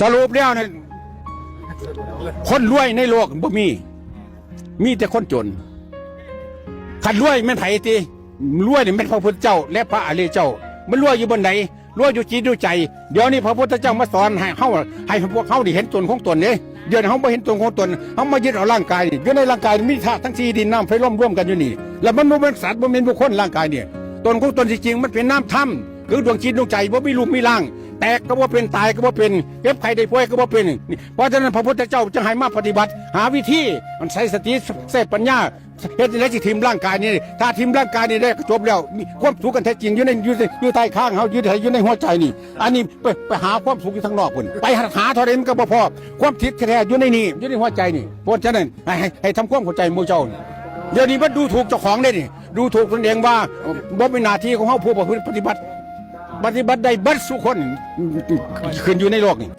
สรุปแล้วเนี่ยคนรวยในโลกบ่มีแต่คนจนขันรวยแม่นไผตีรวยนี่แม่นพระพุทธเจ้าและพระอริยเจ้ามันรวยอยู่บนไหนรวยอยู่จิตอยู่ใจเดี๋ยวนี้พระพุทธเจ้ามาสอนให้พวกเขาได้เห็นตนของตนเนี่ยเดี๋ยวนี้เขาไม่เห็นตนของตนเขามายึดเอาร่างกายนี่อยู่ในร่างกายมีธาตุทั้งสี่ดินน้ำไฟลมร่วมกันอยู่นี่แล้วมันเป็นสัตว์มันเป็นบุคคลร่างกายเนี่ยตนของตนจริงๆมันเป็นน้ำถ้ำคือดวงจิตดวงใจว่ามีรูปมีร่างแตกก็ว่าเป็นตายก็ว่าเป็นเก็บไข่ได้ป่วยก็ว่าเป็นเพราะฉะนั้นพระพุทธเจ้าจึงให้มาปฏิบัติหาวิธีมันใช้สติใช้ปัญญาเหตุและจิตทิมร่างกายนี่ถ้าทิมร่างกายนี่ได้จบแล้วความสุขกันแท้จริงอยู่ใต้ข้างเขาอยู่ในหัวใจนี่อันนี้ไปหาความสุขอยู่ทางนอกคนไปหาเท่าไรมันก็บ่พอความทิศแท้อยู่ในนี่อยู่ในหัวใจนี่เพราะฉะนั้นให้ทำความเข้าใจมู่เจ้าเดี๋ยวนี้มันดูถูกเจ้าของได้นี่ดูถูกตนเองว่าบ่เป็นหน้าที่ของเขาผู้ปฏิบัติได้บัดสุคนขึ้นอยู่ในโลกนี่